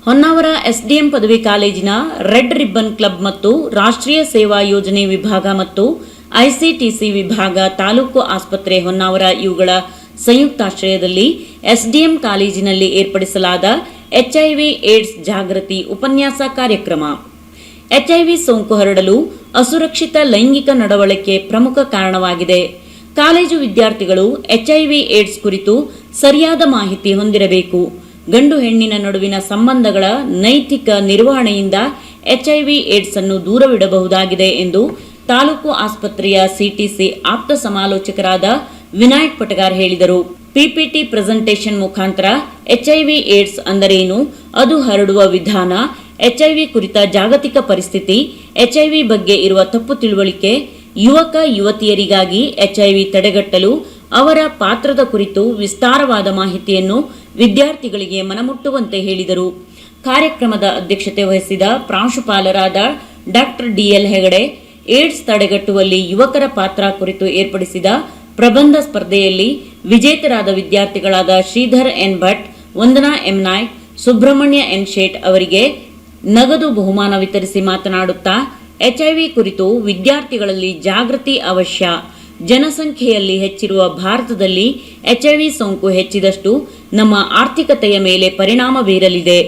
Honnavar SDM ಪದವಿ ಕಾಲೇಜಿನ red ribbon club ಮತ್ತು ರಾಷ್ಟ್ರೀಯ ಸೇವಾ ಯೋಜನೆ ವಿಭಾಗ ಮತ್ತು ಐಸಿಟಿಸಿ ವಿಭಾಗ ತಾಲೂಕು ಆಸ್ಪತ್ರೆ ಹೊನ್ನಾವರ ಇವುಗಳ ಸಂಯುಕ್ತಾಶ್ರಯದಲ್ಲಿ ಎಸ್ಡಿಎಂ ಕಾಲೇಜಿನಲ್ಲಿ ಏರ್ಪಡಿಸಲಾದ ಎಚ್ಐವಿ ಏಡ್ಸ್ ಜಾಗೃತಿ ಉಪನ್ಯಾಸ ಕಾರ್ಯಕ್ರಮ. ಎಚ್ಐವಿ ಸೋಂಕು ಹರಡಲು ಅಸುರಕ್ಷಿತ ಲೈಂಗಿಕ ನಡವಳಿಕೆ ಪ್ರಮುಖ ಕಾರಣವಾಗಿದೆ. ಕಾಲೇಜು ವಿದ್ಯಾರ್ಥಿಗಳು ಎಚ್ಐವಿ ಏಡ್ಸ್ ಕುರಿತು ಸರಿಯಾದ ಮಾಹಿತಿ ಹೊಂದಿರಬೇಕು. ಗಂಡು ಹೆಣ್ಣಿನ ನಡುವಿನ ಸಂಬಂಧಗಳ ನೈತಿಕ ನಿರ್ವಹಣೆಯಿಂದ ಎಚ್ಐವಿ ಏಡ್ಸ್ ಅನ್ನು ದೂರವಿಡಬಹುದಾಗಿದೆ ಎಂದು ತಾಲೂಕು ಆಸ್ಪತ್ರೆಯ ಸಿಟಿಸಿ ಆಪ್ತ ಸಮಾಲೋಚಕರಾದ ವಿನಾಯಕ್ ಪಟಗಾರ್ ಹೇಳಿದರು. ಪಿಪಿಟಿ ಪ್ರೆಸೆಂಟೇಷನ್ ಮುಖಾಂತರ ಎಚ್ಐವಿ ಏಡ್ಸ್ ಅಂದರೇನು, ಅದು ಹರಡುವ ವಿಧಾನ, ಎಚ್ಐವಿ ಕುರಿತ ಜಾಗತಿಕ ಪರಿಸ್ಥಿತಿ, ಎಚ್ಐವಿ ಬಗ್ಗೆ ಇರುವ ತಪ್ಪು ತಿಳುವಳಿಕೆ, ಯುವಕ ಯುವತಿಯರಿಗಾಗಿ ಎಚ್ಐವಿ ತಡೆಗಟ್ಟಲು ಅವರ ಪಾತ್ರದ ಕುರಿತು ವಿಸ್ತಾರವಾದ ಮಾಹಿತಿಯನ್ನು ವಿದ್ಯಾರ್ಥಿಗಳಿಗೆ ಮನಮುಟ್ಟುವಂತೆ ಹೇಳಿದರು. ಕಾರ್ಯಕ್ರಮದ ಅಧ್ಯಕ್ಷತೆ ವಹಿಸಿದ ಪ್ರಾಂಶುಪಾಲರಾದ ಡಾಕ್ಟರ್ ಡಿಎಲ್ ಹೆಗಡೆ, ಏಡ್ಸ್ ತಡೆಗಟ್ಟುವಲ್ಲಿ ಯುವಕರ ಪಾತ್ರ ಕುರಿತು ಏರ್ಪಡಿಸಿದ ಪ್ರಬಂಧ ಸ್ಪರ್ಧೆಯಲ್ಲಿ ವಿಜೇತರಾದ ವಿದ್ಯಾರ್ಥಿಗಳಾದ ಶ್ರೀಧರ್ ಎನ್ ಭಟ್, ವಂದನಾ ಎಂ ನಾಯ್ಕ್, ಸುಬ್ರಹ್ಮಣ್ಯ ಎನ್ ಶೇಟ್ ಅವರಿಗೆ ನಗದು ಬಹುಮಾನ ವಿತರಿಸಿ ಮಾತನಾಡುತ್ತಾ, ಎಚ್ಐವಿ ಕುರಿತು ವಿದ್ಯಾರ್ಥಿಗಳಲ್ಲಿ ಜಾಗೃತಿ ಅವಶ್ಯ. ಜನಸಂಖ್ಯೆಯಲ್ಲಿ ಹೆಚ್ಚಿರುವ ಭಾರತದಲ್ಲಿ ಎಚ್ಐವಿ ಸೋಂಕು ಹೆಚ್ಚಿದಷ್ಟು ನಮ್ಮ ಆರ್ಥಿಕತೆಯ ಮೇಲೆ ಪರಿಣಾಮ ಬೀರಲಿದೆ.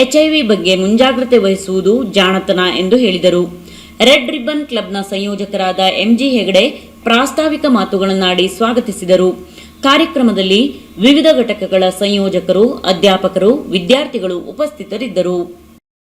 ಎಚ್ಐವಿ ಬಗ್ಗೆ ಮುಂಜಾಗ್ರತೆ ವಹಿಸುವುದು ಜಾಣತನ ಎಂದು ಹೇಳಿದರು. ರೆಡ್ ರಿಬ್ಬನ್ ಕ್ಲಬ್ನ ಸಂಯೋಜಕರಾದ ಎಂಜಿ ಹೆಗಡೆ ಪ್ರಾಸ್ತಾವಿಕ ಮಾತುಗಳನ್ನಾಡಿ ಸ್ವಾಗತಿಸಿದರು. ಕಾರ್ಯಕ್ರಮದಲ್ಲಿ ವಿವಿಧ ಘಟಕಗಳ ಸಂಯೋಜಕರು, ಅಧ್ಯಾಪಕರು, ವಿದ್ಯಾರ್ಥಿಗಳು ಉಪಸ್ಥಿತರಿದ್ದರು.